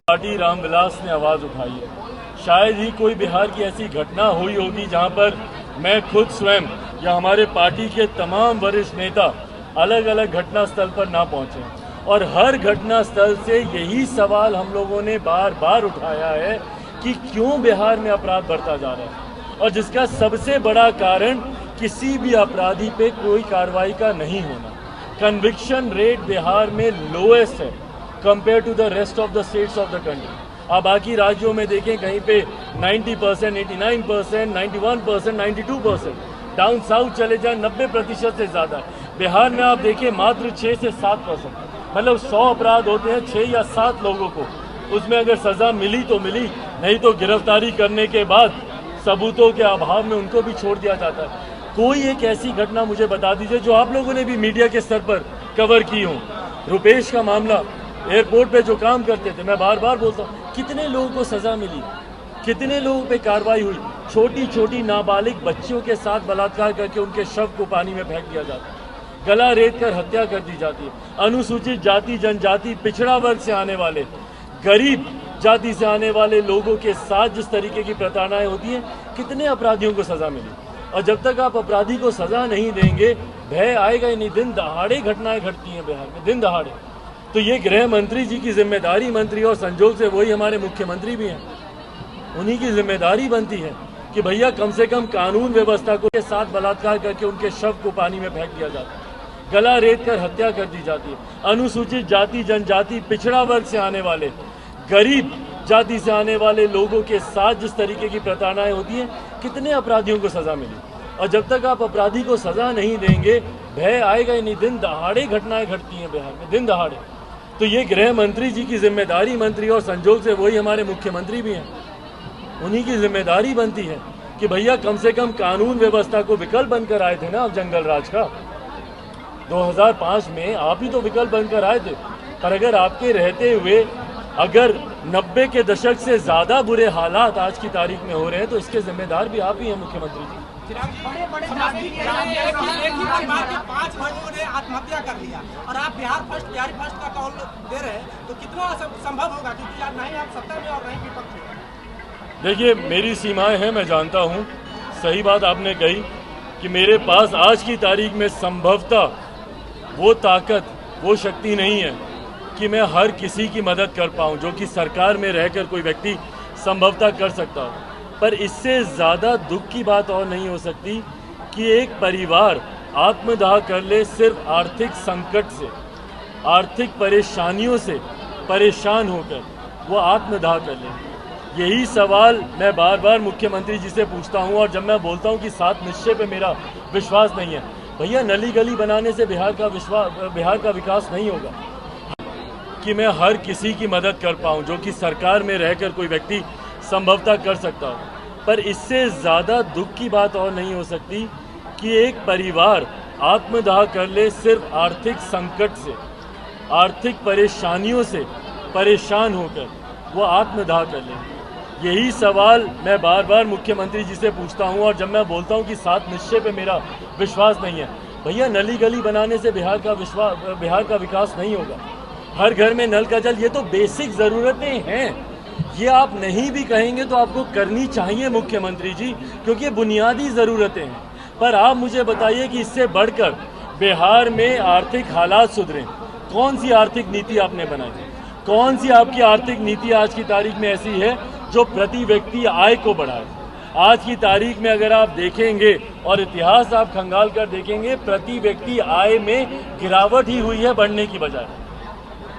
Party Ramvilas ने आवाज़ उठाई है। शायद ही कोई बिहार की ऐसी घटना हुई होगी जहां पर मैं खुद स्वयं या हमारे पार्टी के तमाम वरिष्ठ नेता अलग अलग घटना स्थल पर ना पहुंचे, और हर घटना स्थल से यही सवाल हम लोगों ने बार बार उठाया है कि क्यों बिहार में अपराध बढ़ता जा रहा है, और जिसका सबसे बड़ा कारण किसी भी अपराधी पे कोई कार्रवाई का नहीं होना। कन्विक्शन रेट बिहार में लोएस्ट है compare to the rest of the states of the country. आप बाकी राज्यों में देखें कहीं पे 90%, 89%, 91%, 92%, डाउन साउथ चले जाएं 90% से ज़्यादा है। बिहार में आप देखें मात्र 6 से 7%, मतलब 100 अपराध होते हैं 6 या 7 लोगों को, उसमें अगर सज़ा मिली तो मिली, नहीं तो गिरफ्तारी करने के बाद सबूतों के अभाव में उनको भी छोड़ दिया जाता है। कोई एक ऐसी घटना मुझे बता दीजिए जो आप लोगों ने भी मीडिया के स्तर पर कवर की हो। रुपेश का मामला, एयरपोर्ट पे जो काम करते थे, मैं बार बार बोलता हूँ, कितने लोगों को सज़ा मिली, कितने लोगों पे कार्रवाई हुई। छोटी छोटी नाबालिग बच्चियों के साथ बलात्कार करके उनके शव को पानी में फेंक दिया जाता है, गला रेत कर हत्या कर दी जाती है। अनुसूचित जाति, जनजाति, पिछड़ा वर्ग से आने वाले, गरीब जाति से आने वाले लोगों के साथ जिस तरीके की प्रताड़नाएं होती हैं, कितने अपराधियों को सज़ा मिली। और जब तक आप अपराधी को सज़ा नहीं देंगे, भय आएगा ही नहीं। दिन दहाड़े घटनाएं घटती हैं बिहार में, दिन दहाड़े। तो ये गृह मंत्री जी की जिम्मेदारी मंत्री, और संजोग से वही हमारे मुख्यमंत्री भी हैं, उन्हीं की जिम्मेदारी बनती है कि भैया कम से कम कानून व्यवस्था को के साथ बलात्कार करके उनके शव को पानी में फेंक दिया जाता है, गला रेत कर हत्या कर दी जाती है। अनुसूचित जाति, जनजाति, पिछड़ा वर्ग से आने वाले, गरीब जाति से आने वाले लोगों के साथ जिस तरीके की प्रताड़नाएं होती हैं, कितने अपराधियों को सज़ा मिली। और जब तक आप अपराधी को सज़ा नहीं देंगे, भय आएगा ही नहीं। दिन दहाड़े घटनाएं घटती हैं बिहार में, दिन दहाड़े। तो ये गृह मंत्री जी की जिम्मेदारी मंत्री, और संजोग से वही हमारे मुख्यमंत्री भी हैं, उन्हीं की जिम्मेदारी बनती है कि भैया कम से कम कानून व्यवस्था को विकल्प बनकर आए थे ना आप जंगल राज का। 2005 में आप ही तो विकल्प बनकर आए थे, पर अगर आपके रहते हुए अगर 90 के दशक से ज़्यादा बुरे हालात आज की तारीख में हो रहे हैं, तो इसके जिम्मेदार भी आप ही हैं मुख्यमंत्री जी। बड़े 5 लोगों ने आत्महत्या कर लिया, और आप बिहार फर्स्ट का कॉल दे रहे हैं, तो कितना संभव होगा, क्योंकि आज नहीं आप सत्ता में और नहीं विपक्ष में। देखिए, मेरी सीमाएं हैं, मैं जानता हूं। सही बात आपने कही कि मेरे पास आज की तारीख में संभवतः वो ताकत, वो शक्ति नहीं है कि मैं हर किसी की मदद कर पाऊं, जो कि सरकार में रहकर कोई व्यक्ति संभवतः कर सकता हो। पर इससे ज़्यादा दुख की बात और नहीं हो सकती कि एक परिवार आत्मदाह कर ले सिर्फ आर्थिक संकट से, आर्थिक परेशानियों से परेशान होकर वो आत्मदाह कर ले। यही सवाल मैं बार बार मुख्यमंत्री जी से पूछता हूँ, और जब मैं बोलता हूँ कि 7 निश्चय पे मेरा विश्वास नहीं है, भैया नली गली बनाने से बिहार का विकास नहीं होगा। कि मैं हर किसी की मदद कर पाऊँ, जो कि सरकार में रहकर कोई व्यक्ति संभवतः कर सकता हो। पर इससे ज़्यादा दुख की बात और नहीं हो सकती कि एक परिवार आत्मदाह कर ले सिर्फ आर्थिक संकट से, आर्थिक परेशानियों से परेशान होकर वो आत्मदाह कर ले। यही सवाल मैं बार बार मुख्यमंत्री जी से पूछता हूँ, और जब मैं बोलता हूँ कि 7 निश्चय पे मेरा विश्वास नहीं है, भैया नली गली बनाने से बिहार का विकास नहीं होगा। हर घर में नल का जल, ये तो बेसिक ज़रूरतें हैं। ये आप नहीं भी कहेंगे तो आपको करनी चाहिए मुख्यमंत्री जी, क्योंकि ये बुनियादी ज़रूरतें हैं। पर आप मुझे बताइए कि इससे बढ़कर बिहार में आर्थिक हालात सुधरें, कौन सी आर्थिक नीति आपने बनाई? कौन सी आपकी आर्थिक नीति आज की तारीख में ऐसी है जो प्रति व्यक्ति आय को बढ़ाए? आज की तारीख में अगर आप देखेंगे और इतिहास आप खंगाल कर देखेंगे, प्रति व्यक्ति आय में गिरावट ही हुई है बढ़ने की बजाय।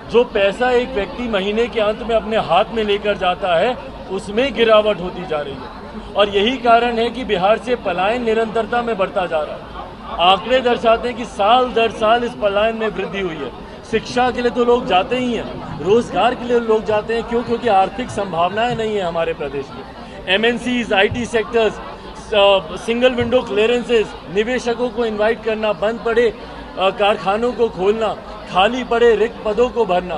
जो पैसा एक व्यक्ति महीने के अंत में अपने हाथ में लेकर जाता है, उसमें गिरावट होती जा रही है। और यही कारण है कि बिहार से पलायन निरंतरता में बढ़ता जा रहा है। आंकड़े दर्शाते हैं कि साल दर साल इस पलायन में वृद्धि हुई है। शिक्षा के लिए तो लोग जाते ही हैं, रोजगार के लिए लोग जाते हैं, क्यों? क्योंकि आर्थिक संभावनाएं नहीं है हमारे प्रदेश में। MNCs, IT sectors, single window clearances, निवेशकों को इन्वाइट करना, बंद पड़े कारखानों को खोलना, खाली पड़े रिक्त पदों को भरना,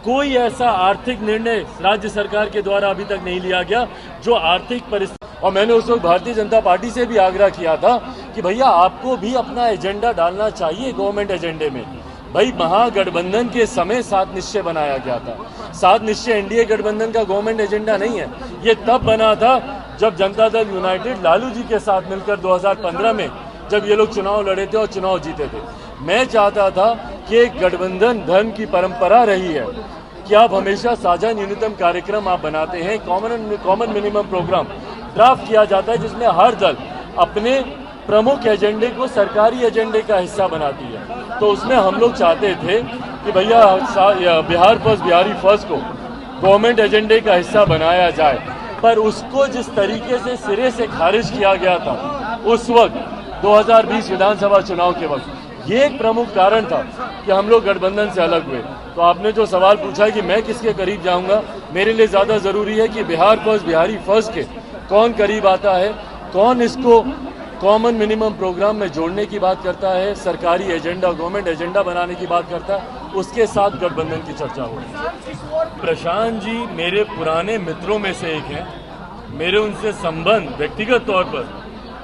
कोई ऐसा आर्थिक निर्णय राज्य सरकार के द्वारा अभी तक नहीं लिया गया जो आर्थिक परिस्थिति। और मैंने उस वक्त भारतीय जनता पार्टी से भी आग्रह किया था कि भैया आपको भी अपना एजेंडा डालना चाहिए गवर्नमेंट एजेंडे में। भाई महागठबंधन के समय 7 निश्चय बनाया गया था। 7 निश्चय एनडीए गठबंधन का गवर्नमेंट एजेंडा नहीं है। ये तब बना था जब जनता दल यूनाइटेड लालू जी के साथ मिलकर 2015 में जब ये लोग चुनाव लड़े थे और चुनाव जीते थे। मैं चाहता था कि एक गठबंधन धर्म की परंपरा रही है कि आप हमेशा साझा न्यूनतम कार्यक्रम आप बनाते हैं, कॉमन मिनिमम प्रोग्राम ड्राफ्ट किया जाता है जिसमें हर दल अपने प्रमुख एजेंडे को सरकारी एजेंडे का हिस्सा बनाती है। तो उसमें हम लोग चाहते थे कि भैया बिहार फर्स्ट बिहारी फर्स्ट को गवर्नमेंट एजेंडे का हिस्सा बनाया जाए, पर उसको जिस तरीके से सिरे से खारिज किया गया था उस वक्त 2020 विधानसभा चुनाव के वक्त, ये एक प्रमुख कारण था कि हम लोग गठबंधन से अलग हुए। तो आपने जो सवाल पूछा है कि मैं किसके करीब जाऊंगा, मेरे लिए ज़्यादा ज़रूरी है कि बिहार फर्स्ट बिहारी फर्स्ट के कौन करीब आता है, कौन इसको कॉमन मिनिमम प्रोग्राम में जोड़ने की बात करता है, सरकारी एजेंडा गवर्नमेंट एजेंडा बनाने की बात करता है, उसके साथ गठबंधन की चर्चा होगी। प्रशांत जी मेरे पुराने मित्रों में से एक हैं। मेरे उनसे संबंध व्यक्तिगत तौर पर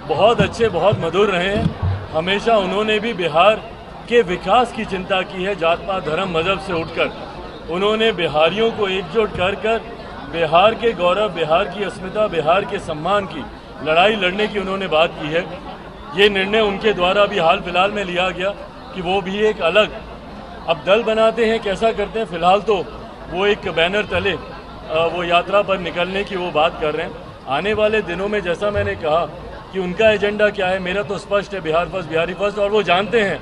बहुत अच्छे, बहुत मधुर रहे हैं। हमेशा उन्होंने भी बिहार के विकास की चिंता की है। जात पात धर्म मजहब से उठकर उन्होंने बिहारियों को एकजुट कर कर बिहार के गौरव, बिहार की अस्मिता, बिहार के सम्मान की लड़ाई लड़ने की उन्होंने बात की है। ये निर्णय उनके द्वारा भी हाल फिलहाल में लिया गया कि वो भी एक अलग अब दल बनाते हैं। कैसा करते हैं, फिलहाल तो वो एक बैनर तले वो यात्रा पर निकलने की वो बात कर रहे हैं। आने वाले दिनों में जैसा मैंने कहा कि उनका एजेंडा क्या है, मेरा तो स्पष्ट है, बिहार फर्स्ट बिहारी फर्स्ट, और वो जानते हैं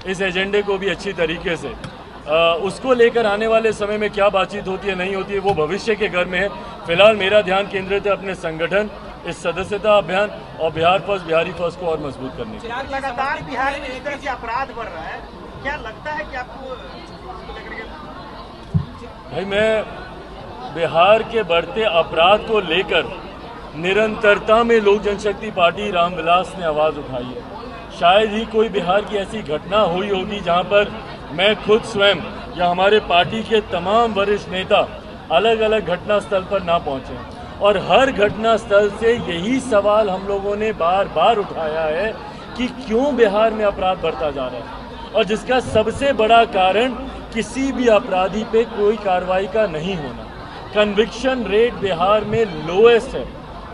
इस एजेंडे को भी अच्छी तरीके से। उसको लेकर आने वाले समय में क्या बातचीत होती है नहीं होती है वो भविष्य के घर में है। फिलहाल मेरा ध्यान केंद्रित है अपने संगठन, इस सदस्यता अभियान और बिहार फर्स्ट बिहारी फर्स्ट को और मजबूत करने की। लगातार बिहार में इस तरह से अपराध बढ़ रहा है, क्या लगता है कि आपको? भाई मैं बिहार के बढ़ते अपराध को लेकर निरंतरता में लोक जनशक्ति पार्टी रामविलास ने आवाज़ उठाई है। शायद ही कोई बिहार की ऐसी घटना हुई होगी जहां पर मैं खुद स्वयं या हमारे पार्टी के तमाम वरिष्ठ नेता अलग अलग घटना स्थल पर ना पहुंचे, और हर घटना स्थल से यही सवाल हम लोगों ने बार बार उठाया है कि क्यों बिहार में अपराध बढ़ता जा रहा है, और जिसका सबसे बड़ा कारण किसी भी अपराधी पे कोई कार्रवाई का नहीं होना। कन्विक्शन रेट बिहार में लोएस्ट है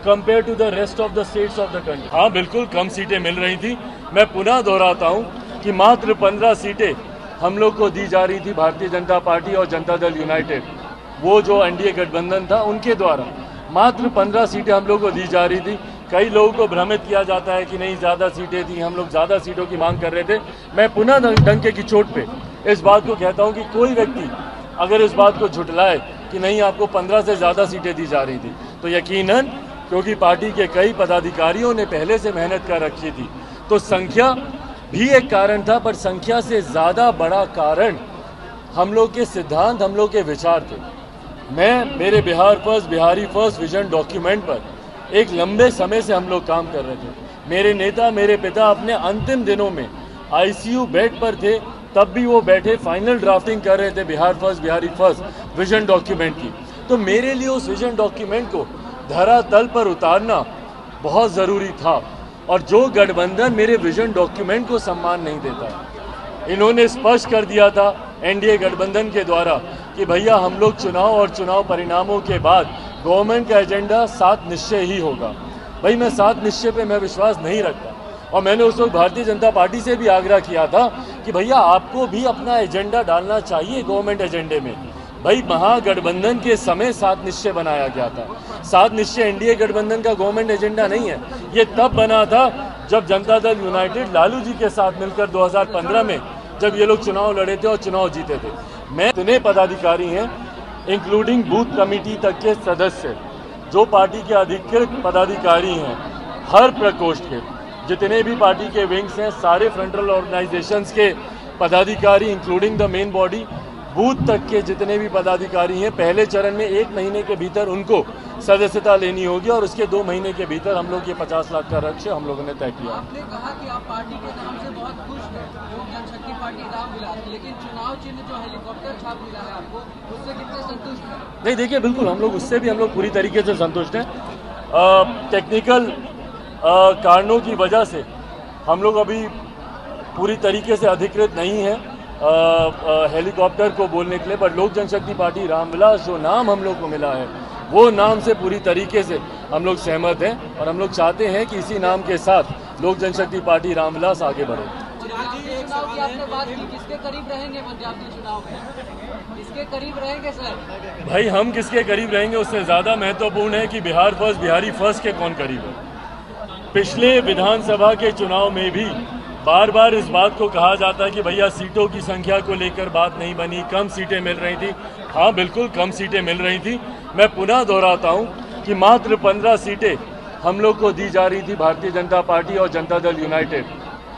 compare to the rest of the states of the country. हाँ बिल्कुल कम सीटें मिल रही थी। मैं पुनः दोहराता हूँ कि मात्र 15 सीटें हम लोग को दी जा रही थी भारतीय जनता पार्टी और जनता दल यूनाइटेड, वो जो एनडीए गठबंधन था उनके द्वारा मात्र 15 सीटें हम लोग को दी जा रही थी। कई लोगों को भ्रमित किया जाता है कि नहीं ज़्यादा सीटें थी, हम लोग ज़्यादा सीटों की मांग कर रहे थे। मैं पुनः डंके की चोट पे इस बात को कहता हूँ कि कोई व्यक्ति अगर इस बात को झुटलाए कि नहीं आपको 15 से ज़्यादा सीटें दी जा रही थी, तो यकीनन क्योंकि पार्टी के कई पदाधिकारियों ने पहले से मेहनत कर रखी थी, तो संख्या भी एक कारण था, पर संख्या से ज़्यादा बड़ा कारण हम लोग के सिद्धांत, हम लोग के विचार थे। मैं मेरे Bihar first Bihari first vision document पर एक लंबे समय से हम लोग काम कर रहे थे। मेरे नेता, मेरे पिता अपने अंतिम दिनों में आईसीयू बेड पर थे, तब भी वो बैठे फाइनल ड्राफ्टिंग कर रहे थे Bihar first Bihari first vision document की। तो मेरे लिए उस विजन डॉक्यूमेंट को धरातल पर उतारना बहुत ज़रूरी था, और जो गठबंधन मेरे विजन डॉक्यूमेंट को सम्मान नहीं देता है, इन्होंने स्पष्ट कर दिया था एनडीए गठबंधन के द्वारा कि भैया हम लोग चुनाव और चुनाव परिणामों के बाद गवर्नमेंट का एजेंडा 7 निश्चय ही होगा। भाई मैं 7 निश्चय पे मैं विश्वास नहीं रखता, और मैंने उस वक्त भारतीय जनता पार्टी से भी आग्रह किया था कि भैया आपको भी अपना एजेंडा डालना चाहिए गवर्नमेंट एजेंडे में। भाई महागठबंधन के समय 7 निश्चय बनाया गया था। 7 निश्चय एनडीए गठबंधन का गवर्नमेंट एजेंडा नहीं है। ये तब बना था जब जनता दल यूनाइटेड लालू जी के साथ मिलकर 2015 में जब ये लोग चुनाव लड़े थे और चुनाव जीते थे। मैं इतने पदाधिकारी हैं इंक्लूडिंग बूथ कमेटी तक के सदस्य, जो पार्टी के अधिकृत पदाधिकारी हैं, हर प्रकोष्ठ के जितने भी पार्टी के विंग्स हैं, सारे फ्रंटल ऑर्गेनाइजेशंस के पदाधिकारी including the main body, booth तक के जितने भी पदाधिकारी हैं, पहले चरण में 1 महीने के भीतर उनको सदस्यता लेनी होगी, और उसके 2 महीने के भीतर हम लोग ये 50 लाख का लक्ष्य हम लोगों ने तय किया। आपने कहा कि आप पार्टी के नाम से बहुत खुश हैं, लोक जनशक्ति पार्टी रामविलास, लेकिन चुनाव चिन्ह जो हेलीकॉप्टर छाप मिला है आपको, उससे कितने संतुष्ट हैं? नहीं देखिए बिल्कुल हम लोग उससे भी हम लोग पूरी तरीके से संतुष्ट हैं। टेक्निकल कारणों की वजह से हम लोग अभी पूरी तरीके से अधिकृत नहीं है, हेलीकॉप्टर को बोलने के लिए, बट लोक जनशक्ति पार्टी रामविलास जो नाम हम लोग को मिला है वो नाम से पूरी तरीके से हम लोग सहमत हैं और हम लोग चाहते हैं कि इसी नाम के साथ लोक जनशक्ति पार्टी रामविलास आगे बढ़े। चुनाव की आपने बात की, किसके करीब रहेंगे पंजाब के चुनाव में? किसके करीब रहेंगे सर? भाई हम किसके करीब रहेंगे उससे ज़्यादा महत्वपूर्ण है कि बिहार फर्स्ट, बिहारी फर्स्ट के कौन करीब है। पिछले विधानसभा के चुनाव में भी बार बार इस बात को कहा जाता है कि भैया सीटों की संख्या को लेकर बात नहीं बनी, कम सीटें मिल रही थी। हाँ बिल्कुल कम सीटें मिल रही थी। मैं पुनः दोहराता हूँ कि मात्र 15 सीटें हम लोग को दी जा रही थी भारतीय जनता पार्टी और जनता दल यूनाइटेड,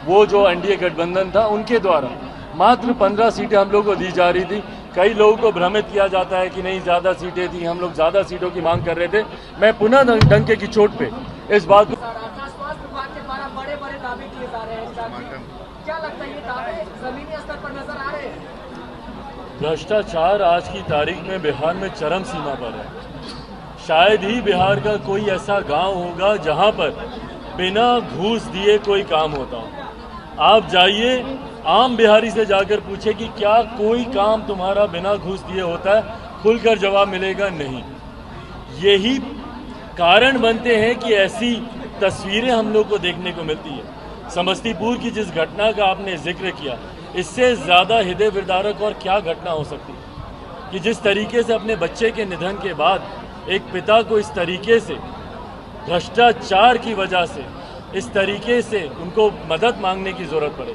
वो जो एनडीए गठबंधन था उनके द्वारा मात्र 15 सीटें हम लोग को दी जा रही थी। कई लोगों को भ्रमित किया जाता है कि नहीं ज़्यादा सीटें थी, हम लोग ज़्यादा सीटों की मांग कर रहे थे। मैं पुनः डंके की चोट पे इस बात को स्वास्थ्य विभाग के द्वारा बड़े बड़े दावे किए जा रहे हैं, क्या लगता है ये दावे जमीनी स्तर पर नजर आ रहे हैं? भ्रष्टाचार आज की तारीख में बिहार में चरम सीमा पर है। शायद ही बिहार का कोई ऐसा गांव होगा जहां पर बिना घूस दिए कोई काम होता हो। आप जाइए आम बिहारी से जाकर पूछे कि क्या कोई काम तुम्हारा बिना घूस दिए होता है, खुलकर जवाब मिलेगा नहीं। यही कारण बनते हैं कि ऐसी तस्वीरें हम लोग को देखने को मिलती है। समस्तीपुर की जिस घटना का आपने जिक्र किया, इससे ज़्यादा हृदय विदारक और क्या घटना हो सकती है कि जिस तरीके से अपने बच्चे के निधन के बाद एक पिता को इस तरीके से भ्रष्टाचार की वजह से इस तरीके से उनको मदद मांगने की ज़रूरत पड़े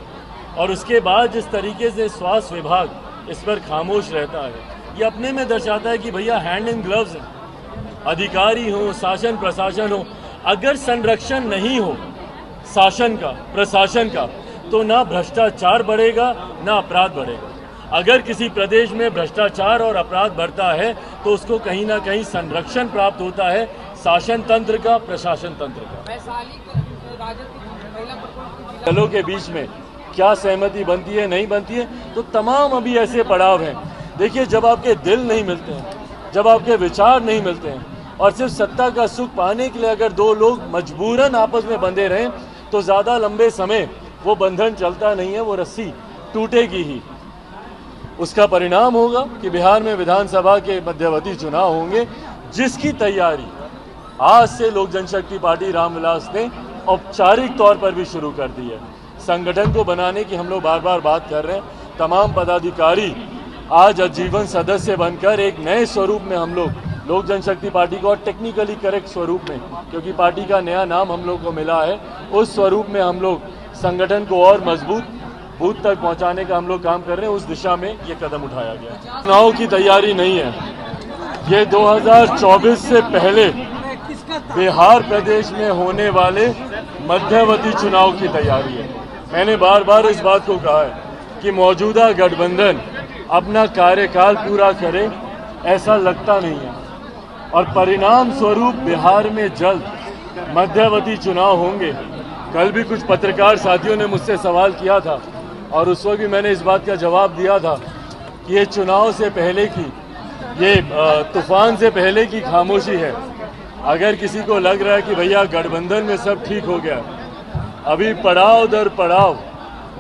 और उसके बाद जिस तरीके से स्वास्थ्य विभाग इस पर खामोश रहता है, ये अपने में दर्शाता है कि भैया हैंड इन ग्लव्स हैं। अधिकारी हो, शासन प्रशासन हो, अगर संरक्षण नहीं हो शासन का, प्रशासन का, तो ना भ्रष्टाचार बढ़ेगा ना अपराध बढ़ेगा। अगर किसी प्रदेश में भ्रष्टाचार और अपराध बढ़ता है तो उसको कहीं ना कहीं संरक्षण प्राप्त होता है शासन तंत्र का, प्रशासन तंत्र का। दलों के बीच में क्या सहमति बनती है, नहीं बनती है, तो तमाम अभी ऐसे पड़ाव हैं। देखिए, जब आपके दिल नहीं मिलते हैं, जब आपके विचार नहीं मिलते हैं और सिर्फ सत्ता का सुख पाने के लिए अगर दो लोग मजबूरन आपस में बंधे रहें तो ज़्यादा लंबे समय वो बंधन चलता नहीं है, वो रस्सी टूटेगी ही। उसका परिणाम होगा कि बिहार में विधानसभा के मध्यवर्ती चुनाव होंगे, जिसकी तैयारी आज से लोक जनशक्ति पार्टी रामविलास ने औपचारिक तौर पर भी शुरू कर दी है। संगठन को बनाने की हम लोग बार बार बात कर रहे हैं। तमाम पदाधिकारी आज आजीवन सदस्य बनकर एक नए स्वरूप में हम लोग लोक जनशक्ति पार्टी को, और टेक्निकली करेक्ट स्वरूप में, क्योंकि पार्टी का नया नाम हम लोग को मिला है, उस स्वरूप में हम लोग संगठन को और मजबूत बूथ तक पहुंचाने का हम लोग काम कर रहे हैं। उस दिशा में ये कदम उठाया गया। चुनाव की तैयारी नहीं है, ये 2024 से पहले बिहार प्रदेश में होने वाले मध्यवर्ती चुनाव की तैयारी है। मैंने बार बार इस बात को कहा है कि मौजूदा गठबंधन अपना कार्यकाल पूरा करे, ऐसा लगता नहीं है, और परिणाम स्वरूप बिहार में जल्द मध्यवर्ती चुनाव होंगे। कल भी कुछ पत्रकार साथियों ने मुझसे सवाल किया था और उस वक्त भी मैंने इस बात का जवाब दिया था कि ये चुनाव से पहले की, ये तूफान से पहले की खामोशी है। अगर किसी को लग रहा है कि भैया गठबंधन में सब ठीक हो गया, अभी पड़ाव दर पड़ाव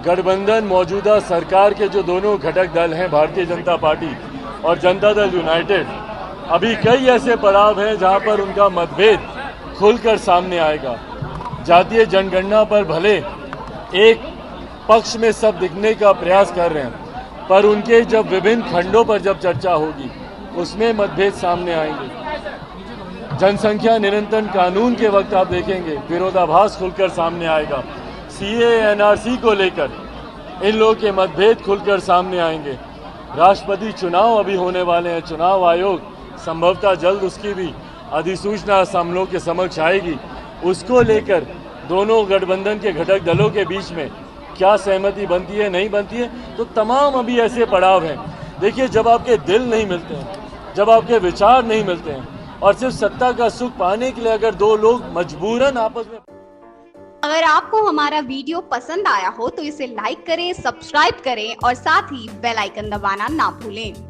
गठबंधन मौजूदा सरकार के जो दोनों घटक दल हैं, भारतीय जनता पार्टी और जनता दल यूनाइटेड, अभी कई ऐसे पड़ाव हैं जहां पर उनका मतभेद खुलकर सामने आएगा। जातीय जनगणना पर भले एक पक्ष में सब दिखने का प्रयास कर रहे हैं, पर उनके जब विभिन्न खंडों पर जब चर्चा होगी उसमें मतभेद सामने आएंगे। जनसंख्या नियंत्रण कानून के वक्त आप देखेंगे विरोधाभास खुलकर सामने आएगा। सीए एनआरसी को लेकर इन लोगों के मतभेद खुलकर सामने आएंगे। राष्ट्रपति चुनाव अभी होने वाले हैं, चुनाव आयोग संभवतः जल्द उसकी भी अधिसूचना हम लोग के समक्ष आएगी। उसको लेकर दोनों गठबंधन के घटक दलों के बीच में क्या सहमति बनती है, नहीं बनती है, तो तमाम अभी ऐसे पड़ाव हैं। देखिए, जब आपके दिल नहीं मिलते हैं, जब आपके विचार नहीं मिलते हैं और सिर्फ सत्ता का सुख पाने के लिए अगर दो लोग मजबूरन आपस में। अगर आपको हमारा वीडियो पसंद आया हो तो इसे लाइक करें, सब्सक्राइब करें और साथ ही बेल आइकन दबाना ना भूलें।